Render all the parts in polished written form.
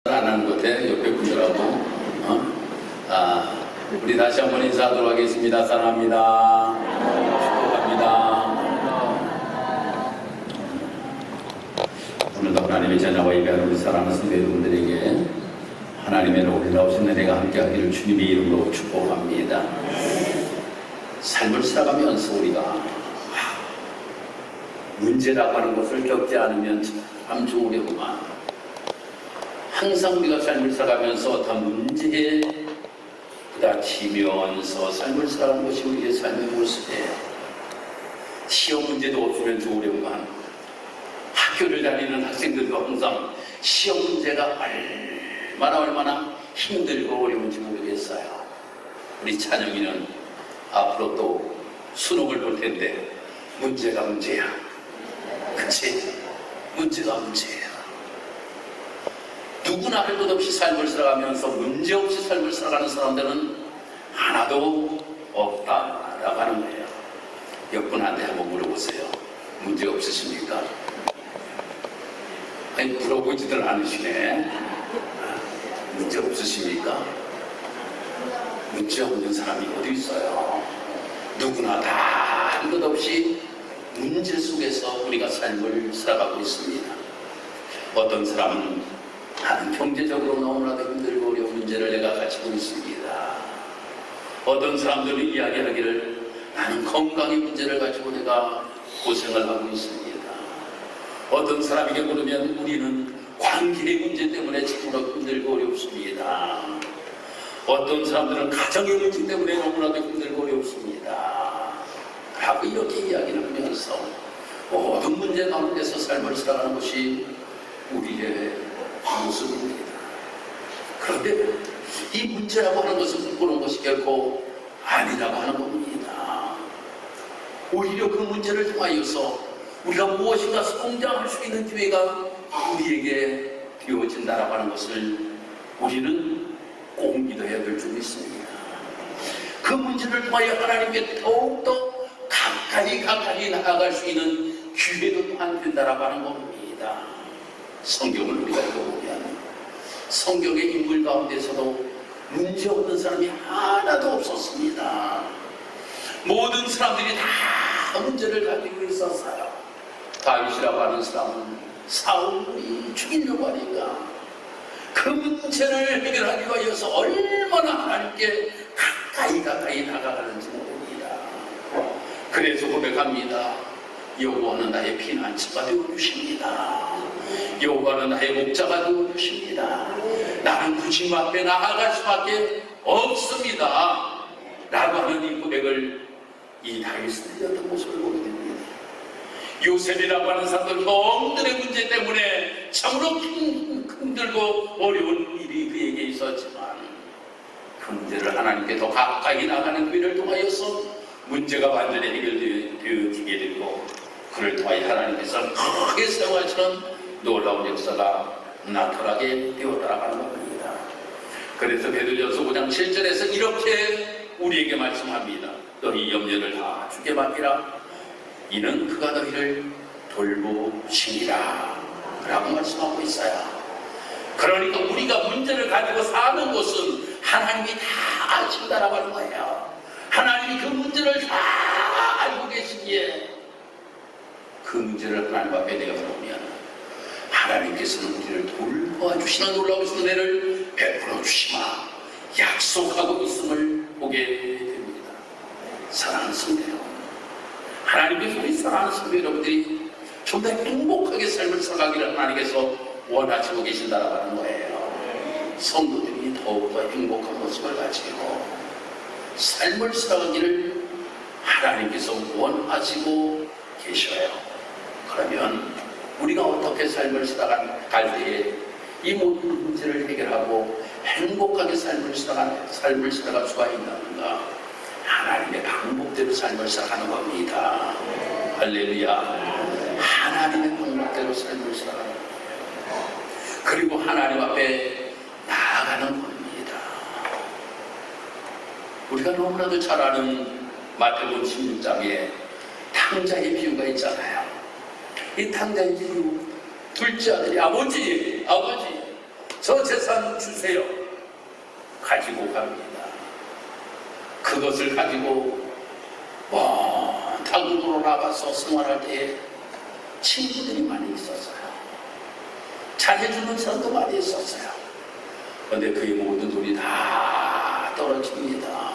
안 하는 것 같아. 옆에 분들하고. 우리 다시 한번 인사하도록 하겠습니다. 사랑합니다. 축복합니다. 오늘도 하나님의 자녀와 예배하는 우리 사랑하는 성도 여러분들에게 하나님의 놀라우신 은혜가 함께하기를 주님의 이름으로 축복합니다. 삶을 살아가면서 우리가 문제라고 하는 것을 겪지 않으면 참 좋으려고만, 항상 우리가 삶을 살아가면서 어떤 문제에 부딪히면서 삶을 살아가는 것이 우리의 삶의 모습이에요. 시험 문제도 없으면 좋으려고만, 학교를 다니는 학생들도 항상 시험 문제가 얼마나 힘들고 어려운지 모르겠어요. 우리 찬영이는 앞으로 또 수능을 볼 텐데 문제가 문제야. 그치? 문제가 문제야. 누구나 할 것 없이 삶을 살아가면서 문제없이 삶을 살아가는 사람들은 하나도 없다라고 하는 거예요. 몇 분한테 한번 물어보세요. 문제 없으십니까? 아니, 물어보지들 않으시네. 문제 없으십니까? 문제 없는 사람이 어디 있어요? 누구나 다 할 것 없이 문제 속에서 우리가 삶을 살아가고 있습니다. 어떤 사람은 나는 경제적으로 너무나도 힘들고 어려운 문제를 내가 가지고 있습니다. 어떤 사람들은 이야기하기를 나는 건강의 문제를 가지고 내가 고생을 하고 있습니다. 어떤 사람에게 물으면 우리는 관계의 문제 때문에 참으로 힘들고 어렵습니다. 어떤 사람들은 가정의 문제 때문에 너무나도 힘들고 어렵습니다. 라고 이렇게 이야기를 하면서 모든 문제 가운데서 삶을 살아가는 것이 우리의 모습입니다. 그런데 이 문제라고 하는 것은 부끄러운 것이 결코 아니라고 하는 겁니다. 오히려 그 문제를 통하여서 우리가 무엇인가 성장할 수 있는 기회가 우리에게 되어진다라고 하는 것을 우리는 꼭 믿어야 될 줄 믿습니다. 그 문제를 통하여 하나님께 더욱더 가까이 나아갈 수 있는 기회도 또한 된다라고 하는 겁니다. 성경을 우리가 읽어보면 성경의 인물 가운데서도 문제 없는 사람이 하나도 없었습니다. 모든 사람들이 다 문제를 가지고 있었어요. 다윗이라고 하는 사람은 사울이 죽이려고 하니까 그 문제를 해결하기 위해서 얼마나 하나님께 가까이 다가가는지 모릅니다. 그래서 고백합니다. 여호와는 나의 피난처가 되어주십니다. 여호와는 나의 목자가 되어주십니다. 나는 그 주님 앞에 나아갈 수밖에 없습니다. 라고 하는 이 고백을 이 다윗은 들렸던 모습을 보게 됩니다. 요셉이라고 하는 사람들 형들의 문제 때문에 참으로 힘들고 어려운 일이 그에게 있었지만 그 문제를 하나님께 더 가까이 나가는 기회를 통하여서 문제가 완전히 해결되게 되고 그를 통하여 하나님께서 크게 사용하시는 놀라운 역사가 나타나게 되었다라고 하는 겁니다. 그래서 베드로전서 5장 7절에서 이렇게 우리에게 말씀합니다. 너희 염려를 다 주께 맡기라. 이는 그가 너희를 돌보시리라 라고 말씀하고 있어요. 그러니까 우리가 문제를 가지고 사는 것은 하나님이 다 아신다라고 하는 거예요. 하나님이 그 문제를 다 알고 계시기에 그 문제를 하나님 앞에 내어놓으면 하나님께서는 우리를 돌봐주시는 놀라우신 은혜를 베풀어 주시마 약속하고 있음을 보게 됩니다. 사랑하는 성도 여러분, 하나님께서 우리 사랑하는 성도 여러분들이 좀 더 행복하게 삶을 살아가기를 하나님께서 원하시고 계신다라고 하는 거예요. 성도들이 더욱더 행복한 모습을 가지고 삶을 살아가기를 하나님께서 원하시고 계셔요. 그러면 우리가 어떻게 삶을 살아갈 때에 이 모든 문제를 해결하고 행복하게 삶을 살아갈 수가 있는가? 하나님의 방법대로 삶을 살아가는 겁니다. 할렐루야. 하나님의 방법대로 삶을 살아가는 거예요. 그리고 하나님 앞에 나아가는 겁니다. 우리가 너무나도 잘 아는 마태복음 16장에 탕자의 비유가 있잖아요. 이 탕자의 비유, 둘째 아들이 아버지 저 재산 주세요. 가지고 갑니다. 그것을 가지고 타국으로 나가서 생활할 때에 친구들이 많이 있었어요. 잘해주는 사람도 많이 있었어요. 그런데 그의 모든 돈이 다 떨어집니다.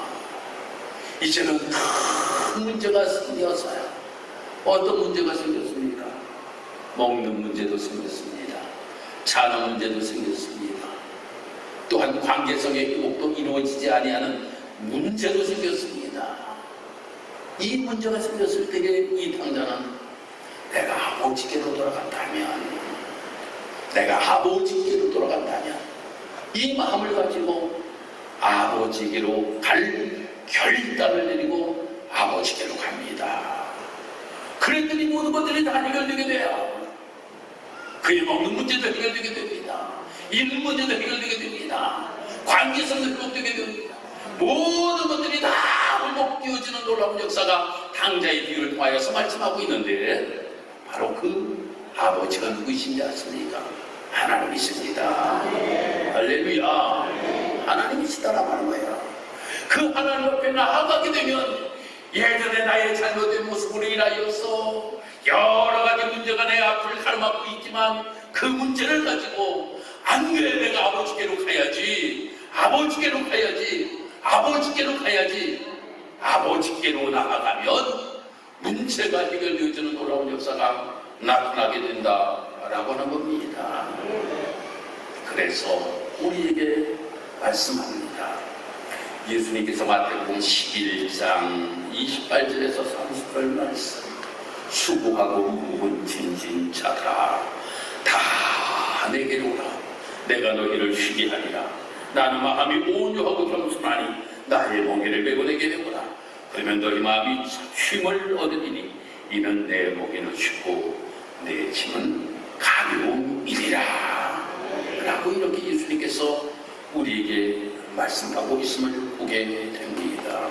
이제는 큰 문제가 생겼어요. 어떤 문제가 생겼습니까? 먹는 문제도 생겼습니다. 자는 문제도 생겼습니다. 또한 관계성의 회복도 이루어지지 아니하는 문제도 생겼습니다. 이 문제가 생겼을 때에 이 당자는 내가 아버지께로 돌아간다면, 이 마음을 가지고 아버지께로 갈 결단을 내리고 아버지께로 갑니다. 그랬더니 모든 것들이 다 해결되게 돼요. 그의 먹는 문제도 해결되게 됩니다. 일 문제도 해결되게 됩니다. 관계성도 회복되게 됩니다. 모든 것들이 다 회복되어지는 놀라운 역사가 당자의 비유를 통하여서 말씀하고 있는데, 바로 그 아버지가 누구이신지 아십니까? 하나님이십니다. 할렐루야. 하나님이시다라고 하는 거예요. 그 하나님 앞에 나아가게 되면 예전에 나의 잘못된 모습으로 인하여서 여러 가지 문제가 내 앞을 가로막고 있지만, 그 문제를 가지고 안 그래, 내가 아버지께로 가야지, 아버지께로 나아가면 문제가 해결되어지는 놀라운 역사가 나타나게 된다라고 하는 겁니다. 그래서 우리에게 말씀합니다. 예수님께서 마태복음 11장 28절에서 30절 말씀, 수고하고 무거운 짐진 자들아 다 내게로 오라. 내가 너희를 쉬게 하리라. 나는 마음이 온유하고 겸손하니 나의 멍에를 메고 내게 되거라. 그러면 너희 마음이 쉼을 얻으리니 이는 내 멍에는 쉽고 내 짐은 가벼움이니라. 라고 이렇게 예수님께서 우리에게 말씀하고 있음을 보게 됩니다.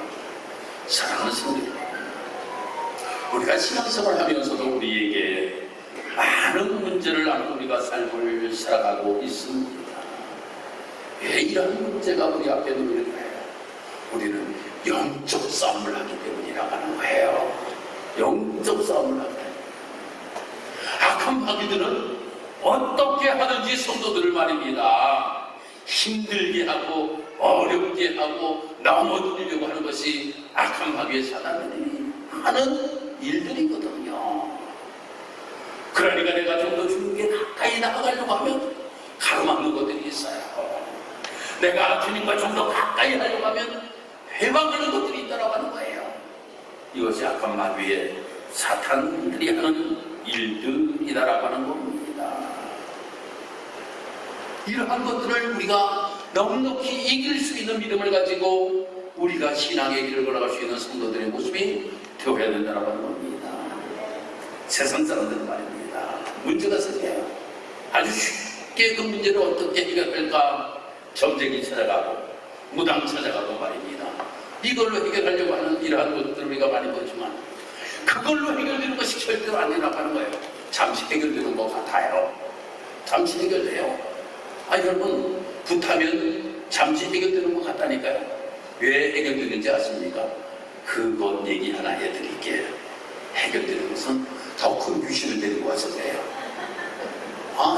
사랑하는 성도들, 우리가 신앙생활을 하면서도 우리에게 많은 문제를 안고 우리가 삶을 살아가고 있습니다. 왜 이런 문제가 우리 앞에 놓일까요? 우리는 영적 싸움을 하기 때문이라고 하는 거예요. 영적 싸움을 하기 때문에. 악한 마귀들은 어떻게 하든지 성도들을 말입니다, 힘들게 하고 어렵게 하고 넘어뜨리려고 하는 것이 악한 마귀의 사단들이 하는 일들이거든요. 그러니까 내가 좀 더 주님께 가까이 나아가려고 하면 가로막는 것들이 있어요. 내가 주님과 좀 더 가까이 하려고 하면 회방하는 것들이 있다고 하는 거예요. 이것이 악한 마귀의 사탄들이 하는 일들이다라고 하는 겁니다. 이러한 것들을 우리가 넉넉히 이길 수 있는 믿음을 가지고 우리가 신앙의 길을 걸어갈 수 있는 성도들의 모습이 되어야 된다고 하는 겁니다. 세상 사람들은 말입니다, 문제가 생겨요. 아주 쉽게 그 문제를 어떻게 해결할까 점쟁이 찾아가고 무당 찾아가고 말입니다. 이걸로 해결하려고 하는 이러한 것들을 우리가 많이 보지만 그걸로 해결되는 것이 절대로 아니라고 하는 거예요. 잠시 해결되는 것 같아요. 잠시 해결돼요. 여러분, 붓하면 잠시 해결되는 것 같다니까요. 왜 해결되는지 아십니까? 그것 얘기 하나 해드릴게요. 해결되는 것은 더 큰 귀신을 데리고 와서 그래요.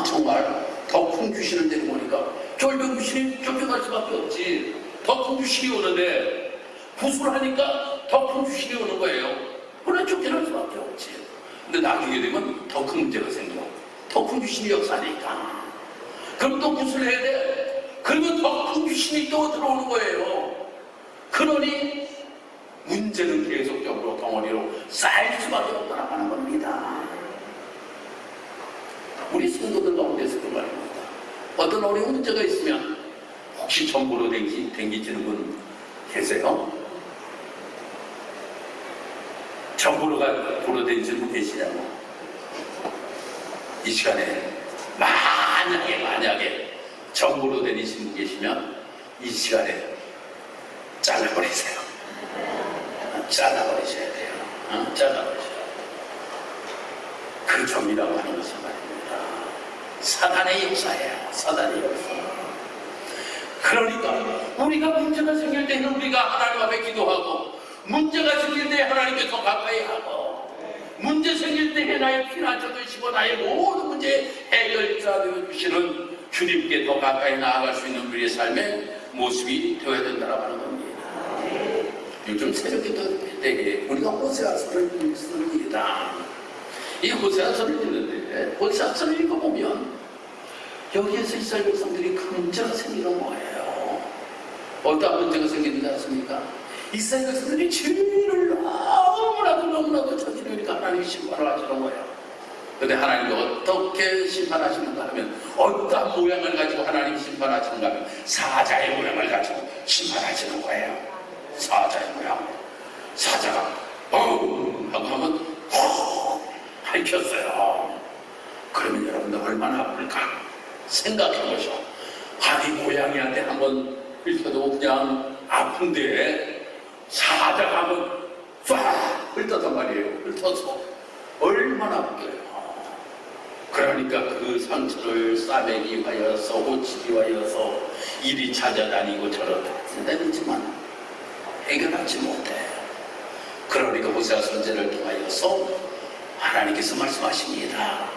정말 더 큰 귀신을 데리고 오니까 쫄병 귀신이 쫓겨갈 수밖에 없지. 더 큰 귀신이 오는데 구술을 하니까 더 큰 귀신이 오는 거예요. 그래, 쫓겨날 수밖에 없지. 근데 나중에 되면 더 큰 문제가 생겨. 더 큰 귀신이 역사하니까. 그럼 또 구술해야 돼. 그러면 더 큰 귀신이 또 들어오는 거예요. 그러니 문제는 계속적으로 덩어리로 쌓일 수밖에 없다고 하는 겁니다. 우리 성도들 가운데서도 말입니다. 어떤 어려운 문제가 있으면 혹시 전부로 댕기시는 분 계세요? 전부로가 보러 댕기시는 분 계시냐고. 이 시간에 만약에 전부로 다니시는 분 계시면 이 시간에 잘라버리세요. 잘라버리셔야 돼요. 잘라버리셔야 돼요. 그 점이라고 하는 것이 말입니다. 사단의 역사예요. 사단의 역사. 그러니까 우리가 문제가 생길 때는 우리가 하나님 앞에 기도하고, 문제가 생길 때 하나님께 더 가까이 하고, 문제 생길 때 나의 피난처 되시고 나의 모든 문제 해결자 되어주시는 주님께 더 가까이 나아갈 수 있는 우리의 삶의 모습이 되어야 된다고 하는 겁니다. 요즘 새벽기도 때에 우리가 호세아서를 읽습니다. 이 호세아서를 읽는데 호세아서를 읽어보면 여기에서 이스라엘 백성들이 큰 문제가 생기는 거예요. 어떤 문제가 생기는지 아십니까? 이스라엘 백성들이 죄를 너무나도 저지르니까 하나님이 심판을 하시는 거예요. 그런데 하나님이 어떻게 심판하시는가 하면, 어떤 모양을 가지고 하나님이 심판하시는가 하면 사자의 모양을 가지고 심판하시는 거예요. 사자의 모양. 사자가 하고 하면 핥혔어요. 그러면 여러분들 얼마나 아플까 생각해보셔. 아니 고양이한테 한번 훑어도 그냥 아픈데 사자가 한번 쫙 훑었단 말이에요. 훑어서 얼마나 아프게요. 그러니까 그 상처를 싸매기 하여서 고치기 하여서 이리 찾아다니고 저러다니지만 해결하지 못해. 그러니까 호세아 선지자를 통하여서 하나님께서 말씀하십니다.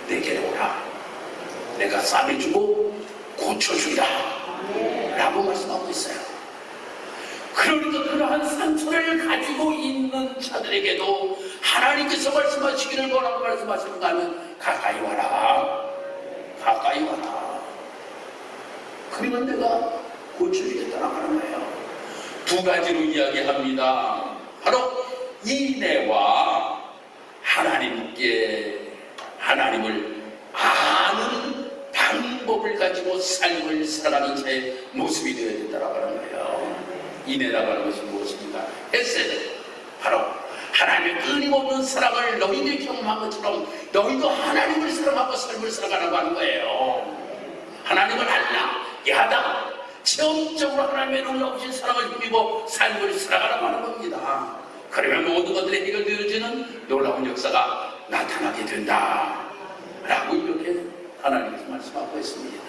내게로 오라. 내가 싸매주고 고쳐주리라 라고 말씀하고 있어요. 그러니까 그러한 상처를 가지고 있는 자들에게도 하나님께서 말씀하시기를 뭐라고 말씀하시는가 하면, 가까이 와라. 가까이 와라. 그러면 내가 고쳐주겠다라고 하는 거예요. 두 가지로 이야기합니다. 바로 인애와 하나님을 아는 방법을 가지고 삶을 살아가는 자의 모습이 되어야 된다고 하는 거예요. 인애라고 하는 것이 무엇입니까? 헤세드. 바로 하나님의 끊임없는 사랑을 너희들이 경험한 것처럼 너희도 하나님을 사랑하고 삶을 살아가라고 하는 거예요. 하나님을 알라, 야다, 체험적으로 하나님의 놀라우신 사랑을 힘입어 삶을 살아가라고 하는 겁니다. 그러면 모든 것들이 해결되어지는 놀라운 역사가 나타나게 된다 라고 이렇게 하나님께서 말씀하고 있습니다.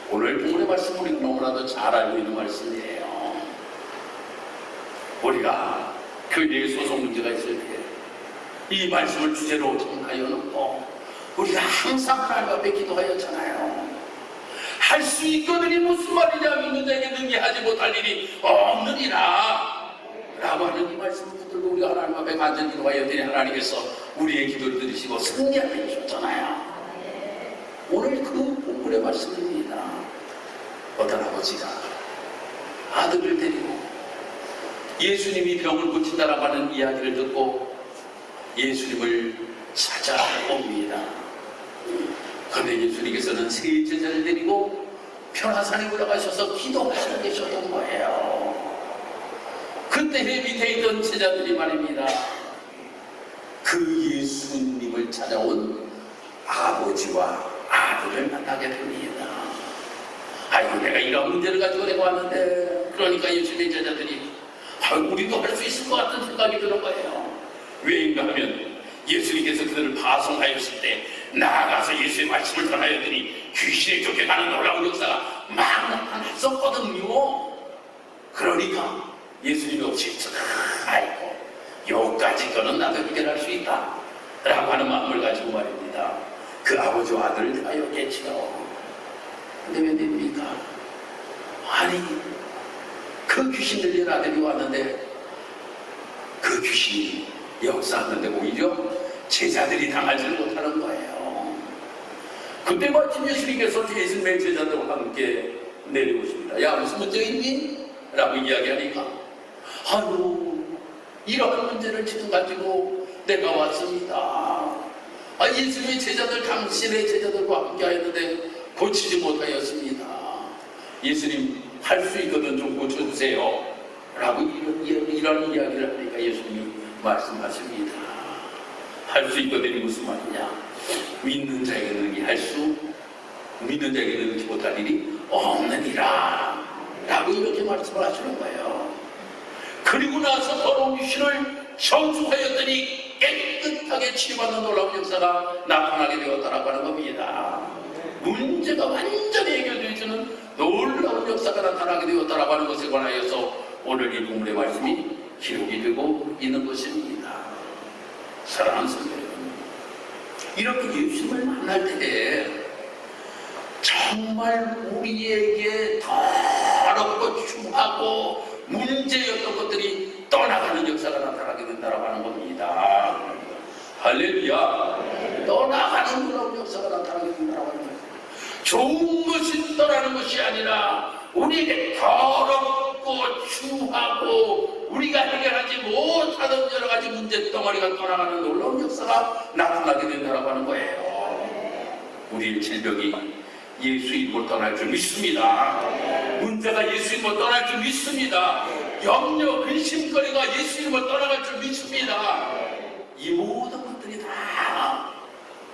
오늘 본문의 말씀 우리가 너무나도 잘 알고 있는 말씀이에요. 우리가 교회에 소속 문제가 있을 때 이 말씀을 주제로 정하여 놓고 우리가 항상 하나님 앞에 기도하였잖아요. 할 수 있거든이 무슨 말이냐, 믿는 자에게 능히하지 못할 일이 없느니라 라고 하는 이 말씀을 붙들고 우리가 하나님 앞에 간절히 기도하였더니 하나님께서 우리의 기도를 들으시고 승리하게 해주셨잖아요. 오늘 그 본문의 말씀입니다. 어떤 아버지가 아들을 데리고 예수님이 병을 고친다라고 하는 이야기를 듣고 예수님을 찾아옵니다. 그런데 예수님께서는 세 제자를 데리고 변화산에 올라가셔서 기도하시고 계셨던 거예요. 그때 밑에 있던 제자들이 말입니다. 그 예수님을 찾아온 아버지와 아들을 만나게 됩니다. 아이고, 내가 이런 문제를 가지고 내가 왔는데, 그러니까 예수님의 제자들이 우리도 할 수 있을 것 같은 생각이 드는 거예요. 왜인가 하면 예수님께서 그들을 파송하였을 때 나아가서 예수의 말씀을 전하였더니 귀신이 쫓겨가는 놀라운 역사가 막 나타났었거든요. 그러니까 예수님이 없이 아이고, 여기까지 거는 나도 해결할 수 있다 라고 하는 마음을 가지고 말입니다. 그 아버지와 아들을 하여 계시오. 근데 왜 됩니까? 아니, 그 귀신 들린 아들이 왔는데 그 귀신이 역사하는데 오히려 제자들이 당하지를 못하는 거예요. 그때 마침 예수님께서 예수님의 제자들과 함께 내려오십니다. 야, 무슨 문제 있니? 라고 이야기하니까, 아유, 이러한 문제를 지금 가지고 내가 왔습니다. 예수님의 제자들, 당신의 제자들과 함께 하였는데 고치지 못하였습니다. 예수님, 할 수 있거든 좀 고쳐주세요 라고 이런 이야기를 하니까 예수님이 말씀하십니다. 할 수 있거든이 무슨 말이냐? 믿는 자에게는 믿는 자에게는 능히 못할 일이 없느니라 라고 이렇게 말씀을 하시는 거예요. 그리고 나서 더러운 귀신을 정수하였더니 깨끗 깨끗하게 치유받는 놀라운 역사가 나타나게 되었다라고 하는 겁니다. 문제가 완전히 해결되어지는 놀라운 역사가 나타나게 되었다라고 하는 것에 관하여서 오늘 이 본문의 말씀이 기록이 되고 있는 것입니다. 사랑하는 성도 여러분, 이렇게 예수님을 만날 때에 정말 우리에게 더럽고 추하고 문제였던 것들이 떠나가는 역사가 나타나게 된다고 하는 겁니다. 할렐루야. 떠나가는 그런 역사가 나타나게 된다고 하는 겁니다. 좋은 것이 떠나는 것이 아니라 우리에게 더럽고 추하고 우리가 해결하지 못하던 여러 가지 문제 덩어리가 떠나가는 놀라운 역사가 나타나게 된다고 하는 거예요. 우리의 질병이 예수 이름으로 떠날 줄 믿습니다. 문제가 예수 이름으로 떠날 줄 믿습니다. 염려, 근심거리가 예수 이름으로 떠나갈 줄 믿습니다. 이 모든 것들이 다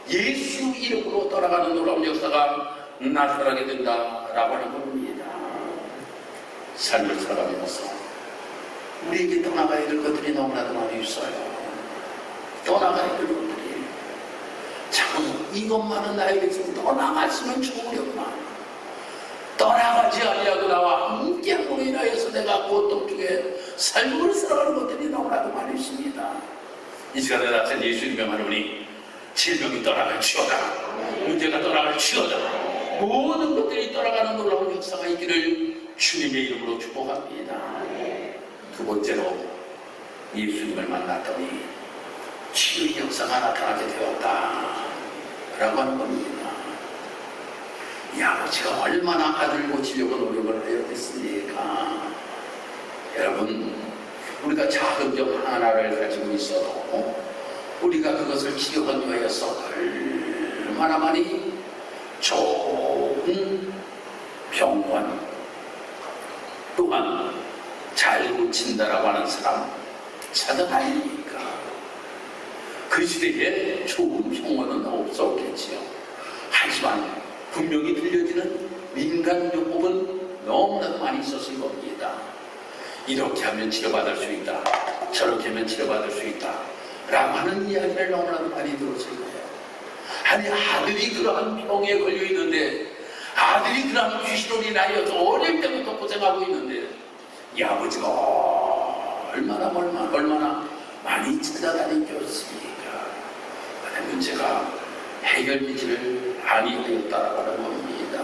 예수 이름으로 떠나가는 놀라운 역사가 나타나게 된다라고 하는 겁니다. 삶을 살아가면서 우리에게 떠나가야 될 것들이 너무나도 많이 있어요. 떠나가야 될 것들이 참 이것만은 나에게 좀 떠나갔으면 좋으려구나. 떠나가지 아니하고 나와 함께함으로 인하여서 내가 고통 중에 삶을 살아가는 것들이 너무나도 많이 있습니다. 이 시간에 나타난 예수님의 하나님, 질병이 떠나갈 치워다, 문제가 떠나갈 치워다, 모든 것들이 떠나가는 놀라운 역사가 있기를 주님의 이름으로 축복합니다. 두 번째로 예수님을 만났더니 치유의 역사가 나타나게 되었다 라고 하는 겁니다. 이 아버지가 얼마나 아들 고치려고 노력을 하였겠습니까? 여러분, 우리가 작은 병 하나를 가지고 있어도 우리가 그것을 치료하기 위해서 얼마나 많이 좋은 병원 또한 잘 고친다라고 하는 사람 찾아다닙니까? 그 시대에 좋은 병원은 없었겠지요. 하지만 분명히 들려지는 민간요법은 너무나도 많이 있었을 겁니다. 이렇게 하면 치료받을 수 있다, 저렇게 하면 치료받을 수 있다 라고 하는 이야기를 너무나도 많이 들었을 거예요. 아니, 아들이 그러한 병에 걸려 있는데, 아들이 그러한 귀신으로 인하여서 어릴 때부터 고생하고 있는데, 이 아버지가 얼마나 많이 찾아다녔겠습니까? 문제가 해결되지를 아니하였다라고 하는 겁니다.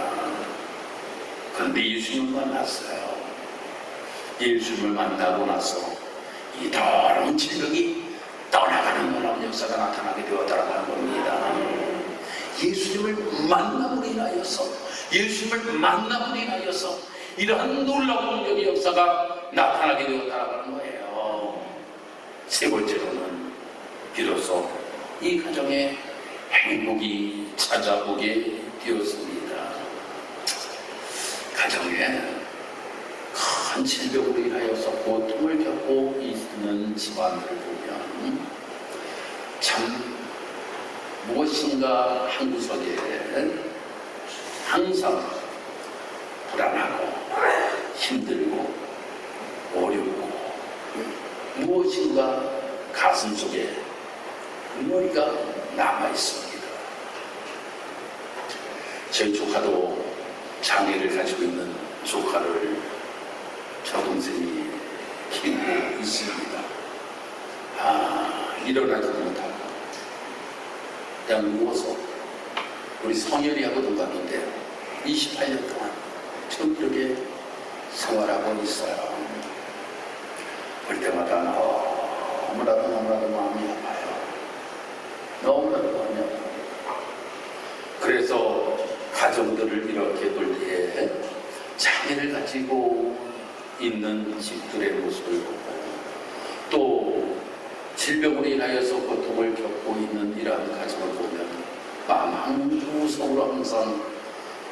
그런데 예수님을 만났어요. 예수님을 만나고 나서 이 더러운 질병이 떠나가는 놀라운 역사가 나타나게 되었다라고 하는 겁니다. 예수님을 만남으로 인하여서, 예수님을 만남으로 인하여서 이러한 놀라운 운명의 역사가 나타나게 되었다라고 하는 거예요. 세 번째로는 비로소 이 가정에 행복이 찾아오게 되었습니다. 가정에 큰 질병으로 인하여서 고통을 겪고 있는 집안을 보면 참 무엇인가 한 구석에 항상 불안하고 힘들고 어렵고 무엇인가 가슴 속에 머리가 남아 있습니다. 저희 조카도 장애를 가지고 있는 조카를 저 동생이 키우고 있습니다. 일어나지도 못하고 그냥 누워서 우리 성열이하고 동갑인데 28년 동안 좀 그렇게 생활하고 있어요. 볼 때마다 너무나도 마음이 아파요. 너무나도 마음이 아파요. 그래서 가정들을 이렇게 볼 때 장애를 가지고 있는 집들의 모습을 보고 또 질병으로 인하여서 고통을 겪고 있는 이러한 가정을 보면 마음 한구석으로 항상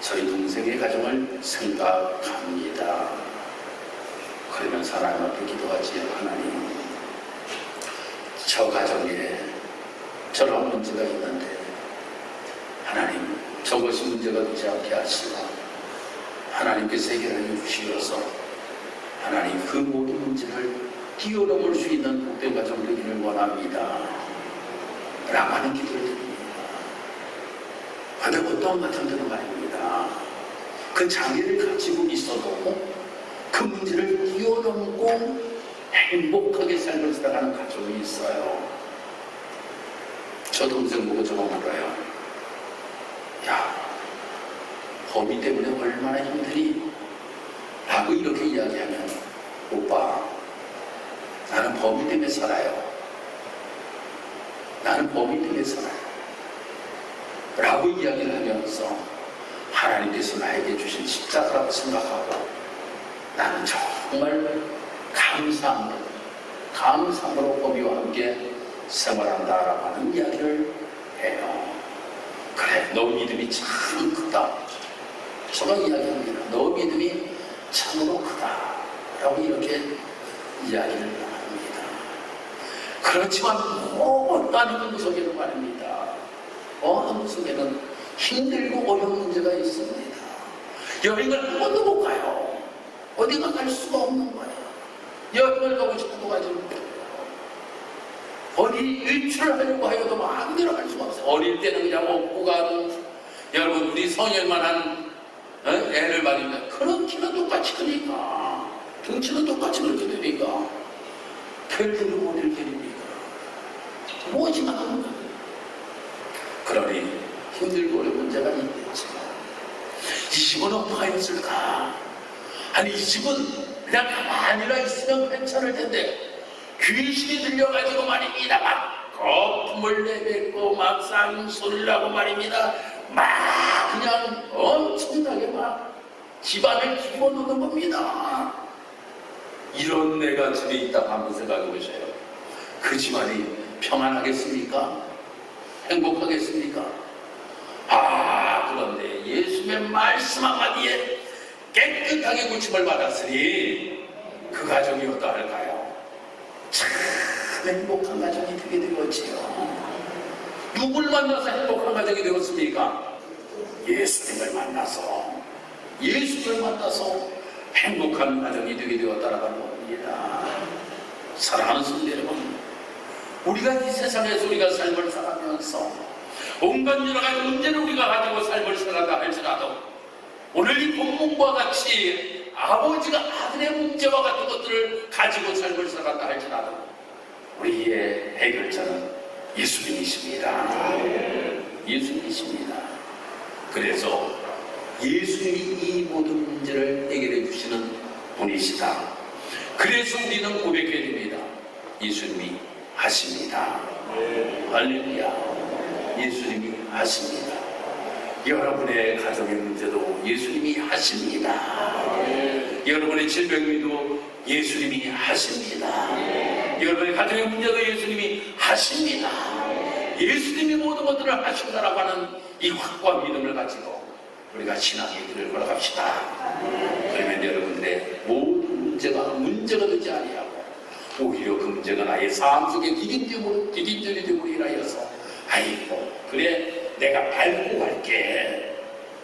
저희 동생의 가정을 생각합니다. 그러면서 하나님 앞에 기도하지, 하나님, 저 가정에 저런 문제가 있는데 하나님, 저것이 문제가 되지 않게 하시고 하나님께서 해결해 주시어서 하나님 그 모든 문제를 뛰어넘을 수 있는 복된 가정 되기를 원합니다. 라고 하는 기도를 드립니다. 그런데 어떤 가정들은 말입니다. 그 장애를 가지고 있어도 그 문제를 뛰어넘고 행복하게 삶을 살아가는 가정이 있어요. 저 동생 보고 저거 물어요. 야, 범위 때문에 얼마나 힘드니? 라고 이렇게 이야기하면, 오빠, 나는 범위 때문에 살아요. 나는 범위 때문에 살아요. 라고 이야기를 하면서 하나님께서 나에게 주신 십자가라고 생각하고 나는 정말 감사함으로 범위와 함께 생활한다라고 하는 이야기를 해요. 그래, 너 믿음이 참 크다. 제가 이야기합니다. 너 믿음이 참으로 크다. 라고 이렇게 이야기를 합니다. 그렇지만 어떠한 그 속에는 말입니다. 어느 그 속에는 힘들고 어려운 문제가 있습니다. 여행을 한 번도 못 가요. 어디가 갈 수가 없는 거예요. 여행을 가고 싶어도 가지 못해요. 어디 외출을 하려고 해도 마음대로 갈 수가 없어요. 어릴 때는 그냥 먹고 가고, 여러분 우리 성혈만 한 애를 말입니다. 그런 키는 똑같이 크니까, 등치는 똑같이 그렇게 되니까 별들을 못 일으키니까 무엇이나 하는 거예요. 그러니 힘들고 어려운 문제가 있겠지만 이 집은 어떠하였을까? 아니, 이 집은 그냥 가만히나 있으면 괜찮을 텐데 귀신이 들려가지고 말입니다. 막 거품을 내뱉고 막 쌍소리를 하고 말입니다. 막 그냥 엄청나게 막 집안을 뒤집어 놓는 겁니다. 이런 애가 집에 있다고 한번 생각해 보세요. 그 집안이 평안하겠습니까? 행복하겠습니까? 그런데 예수의 말씀 한마디에 깨끗하게 고침을 받았으니 그 가정이 어떠할까요? 참 행복한 가정이 되게 되었지요. 누굴 만나서 행복한 가정이 되었습니까? 예수님을 만나서 행복한 가정이 되게 되었다라고 합니다. 사랑하는 성도 여러분, 우리가 이 세상에서 우리가 삶을 살아가면서 온갖 여러 가지 문제를 우리가 가지고 삶을 살아간다 할지라도 오늘 이 본문과 같이 아버지가 아들의 문제와 같은 것들을 가지고 삶을 살아간다 할지라도 우리의 해결자는 예수님이십니다. 예수님이십니다. 그래서 예수님이 이 모든 문제를 해결해 주시는 분이시다. 그래서 우리는 고백해야 됩니다. 예수님이 하십니다. 할렐루야. 예수님이 하십니다. 여러분의 가정의 문제도 예수님이 하십니다. 여러분의 질병도 예수님이 하십니다. 여러분의 가정의 문제도 예수님이 하십니다. 예수님이 모든 것들을 하신다라고 하는 이 확고한 믿음을 가지고 우리가 신앙의 길을 걸어갑시다. 그러면 여러분들의 모든 문제가 되지 아니하고 오히려 그 문제가 나의 삶 속에 디딤돌이 되고 인하여서 아이고 그래 내가 밟고 갈게.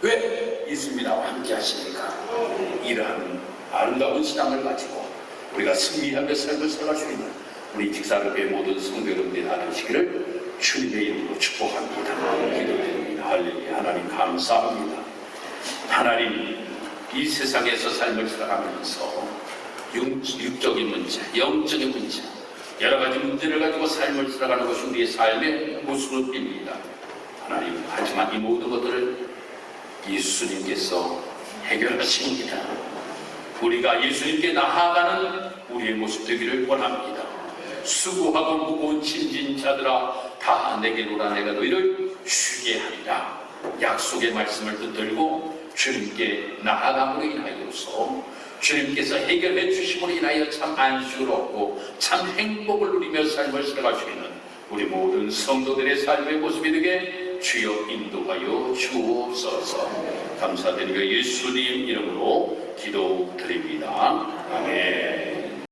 왜? 예수님이 나와 함께 하시니까. 이러한 아름다운 신앙을 가지고 우리가 승리하며 삶을 살아갈 수 있는 우리 직사교회 모든 성도 여러분들이 다 되시기를 주님의 이름으로 축복합니다. 기도드립니다. 할렐루야. 하나님 감사합니다. 하나님, 이 세상에서 삶을 살아가면서 육적인 문제, 영적인 문제, 여러 가지 문제를 가지고 삶을 살아가는 것이 우리의 삶의 모습입니다. 하나님, 하지만 이 모든 것들을 예수님께서 해결하십니다. 우리가 예수님께 나아가는 우리의 모습 되기를 원합니다. 수고하고 무거운 짐진 자들아 다 내게로 오라. 내가 너희를 쉬게 하리라. 약속의 말씀을 붙들고 주님께 나아감으로 인하여서 주님께서 해결해 주심으로 인하여 참 안식을 얻고 참 행복을 누리며 삶을 살아갈 수 있는 우리 모든 성도들의 삶의 모습이 되게 주여 인도하여 주옵소서. 감사드리며 예수님 이름으로 기도드립니다. 아멘.